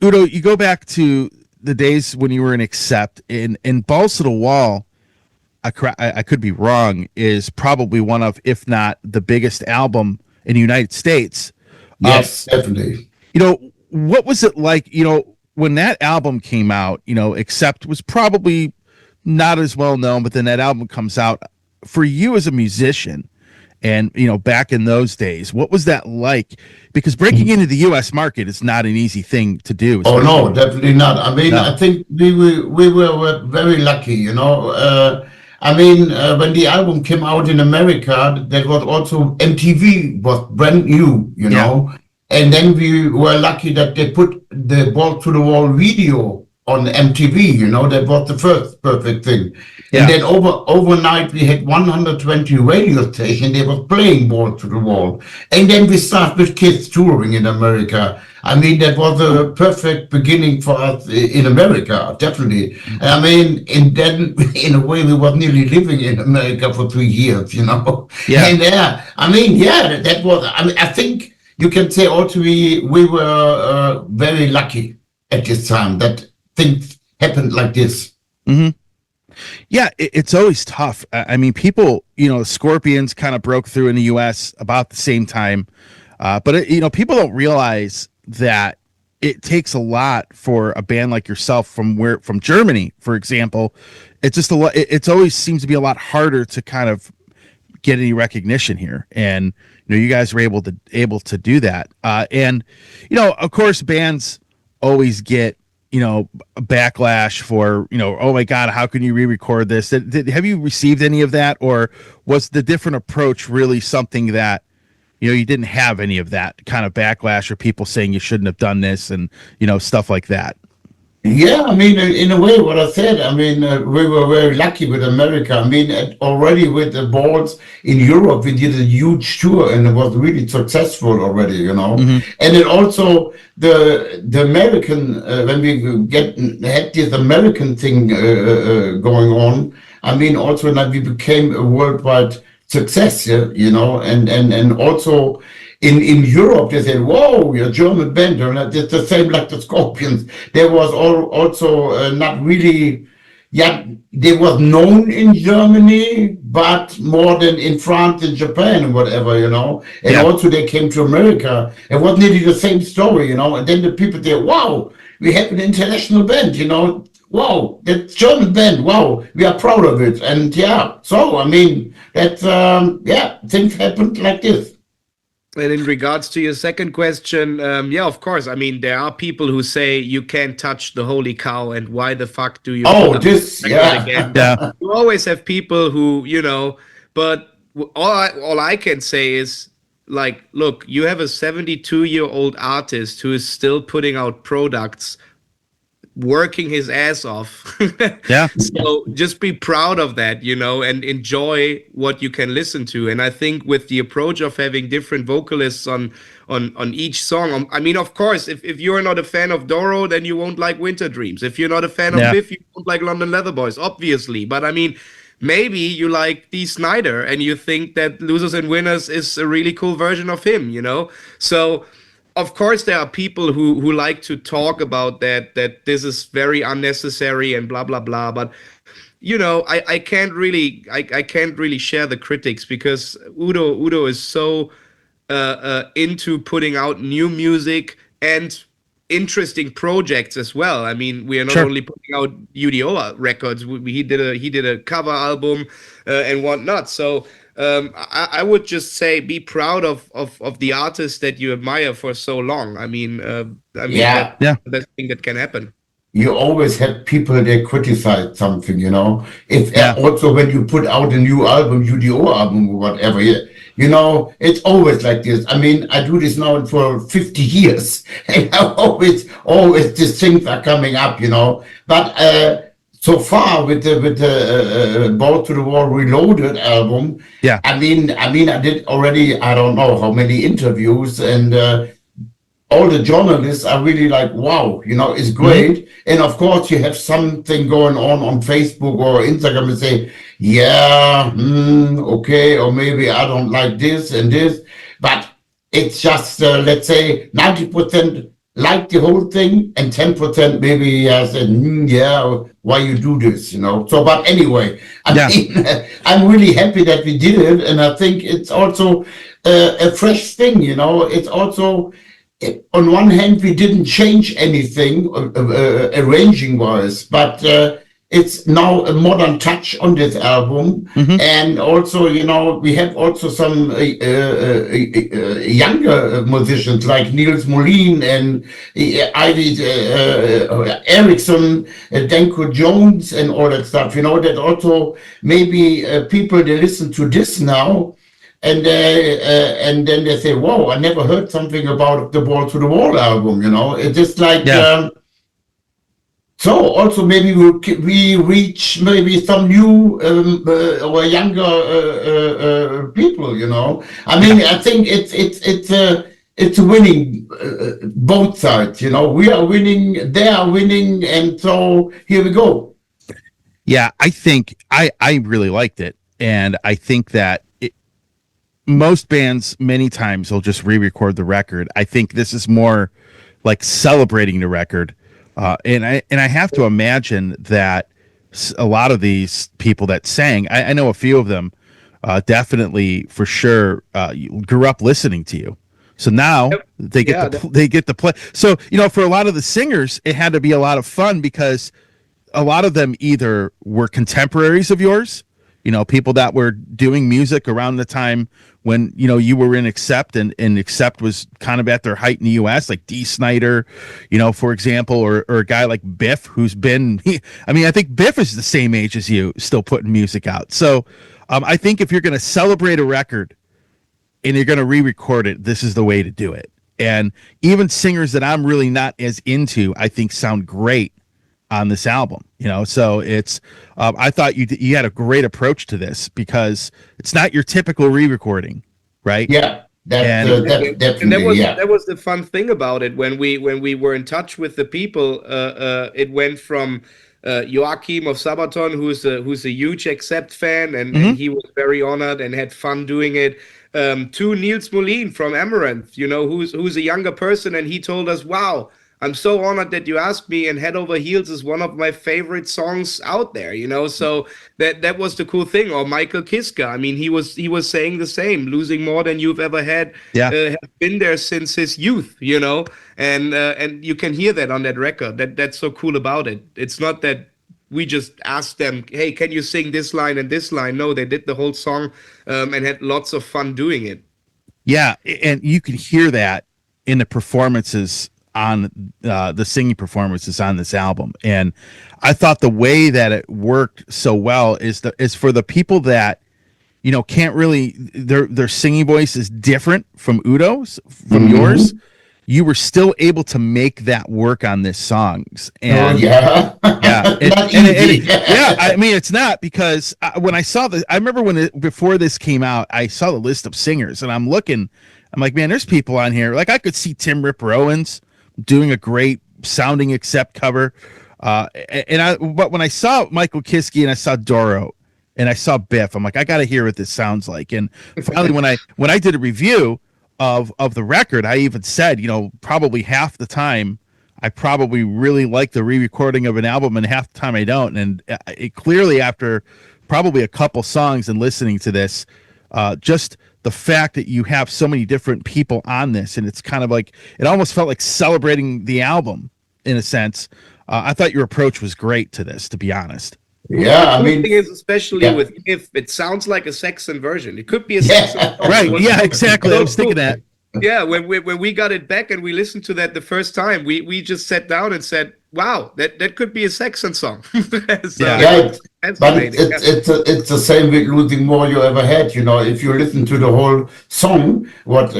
Udo, you go back to the days when you were in Accept, in Balls to the Wall. I could be wrong. Is probably one of, if not the biggest album in the United States. Yes, definitely. What was it like? When that album came out. Accept was probably not as well known, but then that album comes out. For you as a musician, and back in those days, what was that like? Because breaking into the U.S. market is not an easy thing to do. Oh no, definitely not. I mean, I think we were very lucky. When the album came out in America, that was also MTV was brand new. And then we were lucky that they put the Ball to the Wall video on MTV, that was the first perfect thing. Yeah. And then overnight we had 120 radio stations, they were playing Ball to the Wall. And then we started with Kids touring in America. I mean, that was a perfect beginning for us in America, definitely. And then in a way we were nearly living in America for 3 years, Yeah. And that was, I think you can say also we were very lucky at this time that things happened like this. Mm-hmm. Yeah, it's always tough. People, Scorpions kind of broke through in the U.S. about the same time, but people don't realize that it takes a lot for a band like yourself from Germany, for example. It's just it always seems to be a lot harder to kind of get any recognition here, and you guys were able to do that. And of course, bands always get a backlash for, oh my God, how can you re-record this? Have you received any of that, or was the different approach really something that, you didn't have any of that kind of backlash or people saying you shouldn't have done this and, stuff like that? Yeah, in a way, what I said, we were very lucky with America. Already with the Balls in Europe, we did a huge tour and it was really successful already, Mm-hmm. And then also the American, when we had this American thing going on, also that we became a worldwide success, and also in Europe, they said, whoa, you're a German band. It's the same like the Scorpions. There was also not really, they was known in Germany, but more than in France and Japan and whatever, And also they came to America. It was nearly the same story, And then the people say, wow, we have an international band, Wow, that's German band. Wow, we are proud of it. And that's, things happened like this. And in regards to your second question, of course. There are people who say you can't touch the holy cow, and why the fuck do you? Again? Yeah. You always have people who, but all I can say is, like, look, you have a 72-year-old artist who is still putting out products, working his ass off. Yeah. So just be proud of that, and enjoy what you can listen to. And I think with the approach of having different vocalists on each song, of course, if you're not a fan of Doro, then you won't like Winter Dreams. If you're not a fan of Biff, you won't like London Leather Boys, obviously. But maybe you like Dee Snider and you think that Losers and Winners is a really cool version of him, So of course, there are people who like to talk about that this is very unnecessary and blah blah blah. But I can't really share the critics, because Udo is so into putting out new music and interesting projects as well. We are not only putting out UDO records. He did a cover album and whatnot. So. I would just say be proud of the artists that you admire for so long. That's the best thing that can happen. You always have people that criticize something, Also when you put out a new album, UDO album or whatever, it's always like this. I do this now for 50 years, and always these things are coming up, But so far with the Ball to the Wall Reloaded album, I did already, I don't know how many interviews, and all the journalists are really like, wow, it's great. Mm-hmm. And of course you have something going on Facebook or Instagram and say, okay, or maybe I don't like this and this, but it's just, let's say 90% liked the whole thing, and 10% maybe said, yeah, why you do this, you know? So, but anyway, I mean, I'm really happy that we did it, and I think it's also a fresh thing, you know? It's also, on one hand, we didn't change anything arranging-wise, but it's now a modern touch on this album. And also, you know, we have also some younger musicians like Niels Molin and Ivy Erickson, Danko Jones, and all that stuff. You know, that also maybe people, they listen to this now, and then they say, "Wow, I never heard something about the Wall to the Wall album." You know, it's just like. So also maybe we reach maybe some new or younger people. You know, I mean, I think it's winning both sides. You know, we are winning, they are winning, and so here we go. Yeah, I think I really liked it, and I think that most bands many times will just re-record the record. I think this is more like celebrating the record. And I have to imagine that a lot of these people that sang, I know a few of them, definitely for sure, grew up listening to you. So now they get to play. So, you know, for a lot of the singers, it had to be a lot of fun because a lot of them either were contemporaries of yours, you know, people that were doing music around the time when, you know, you were in Accept, and Accept was kind of at their height in the US, like Dee Snider, you know, for example, or a guy like Biff, who's been, I mean, I think Biff is the same age as you, still putting music out. So I think if you're going to celebrate a record and you're going to re-record it, this is the way to do it. And even singers that I'm really not as into, I think sound great on this album, you know. So it's I thought you had a great approach to this because it's not your typical re-recording, right? Definitely. That was the fun thing about it. When we were in touch with the people, it went from Joachim of Sabaton, who's a huge Accept fan, and he was very honored and had fun doing it, to Niels Molin from Amaranth, you know, who's a younger person, and he told us, wow, I'm so honored that you asked me, and Head Over Heels is one of my favorite songs out there, you know. So that was the cool thing. Or Michael Kiska, I mean, he was saying the same, losing more than you've ever had, have been there since his youth, you know. And you can hear that on that record. That's so cool about it. It's not that we just asked them, hey, can you sing this line and this line? No, they did the whole song and had lots of fun doing it. Yeah, and you can hear that in the performances on the singing performances on this album. And I thought the way that it worked so well is for the people that, you know, can't really, their singing voice is different from Udo's, from yours. You were still able to make that work on this songs. And yeah, I mean, it's not, because when I saw this, I remember before this came out, I saw the list of singers, and I'm like, man, there's people on here. Like, I could see Tim Ripper Owens doing a great sounding Accept cover. But when I saw Michael Kiske and I saw Doro and I saw Biff, I'm like, I got to hear what this sounds like. And finally, when I did a review of the record, I even said, you know, probably half the time I probably really like the re-recording of an album, and half the time I don't. And it clearly, after probably a couple songs and listening to this, just the fact that you have so many different people on this, and it's kind of like, it almost felt like celebrating the album in a sense. I thought your approach was great to this, to be honest. Yeah, I mean, the thing is, especially with If, it sounds like a Saxon version. It could be a Saxon version. Right, yeah, exactly. I was thinking that. Yeah, when we got it back and we listened to that the first time, we just sat down and said, wow, that could be a Saxon song. So, but it's the same with Losing More You Ever Had. You know, if you listen to the whole song, what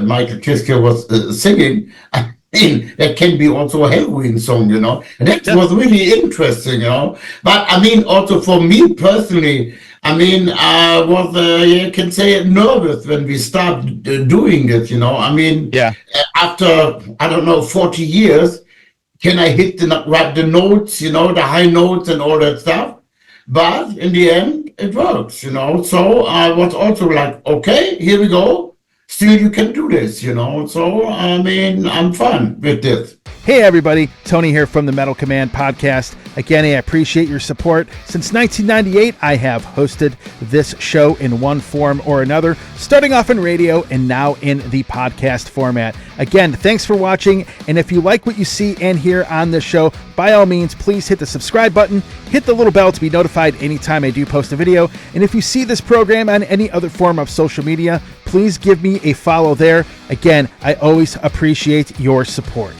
Michael Kiske was singing, that can be also a Halloween song, you know. And that was really interesting, you know. But I mean, also for me personally, I mean, I was, you can say, nervous when we started doing it, you know. I mean, after, I don't know, 40 years, can I hit the notes, you know, the high notes and all that stuff? But in the end, it works, you know. So I was also like, okay, here we go. still you can do this, So, I mean, I'm fine with this. Hey everybody, Tony here from the Metal Command podcast. Again, I appreciate your support. Since 1998, I have hosted this show in one form or another, starting off in radio and now in the podcast format. Again, thanks for watching, and if you like what you see and hear on this show, by all means, please hit the subscribe button, hit the little bell to be notified anytime I do post a video, and if you see this program on any other form of social media, please give me a follow there. Again, I always appreciate your support.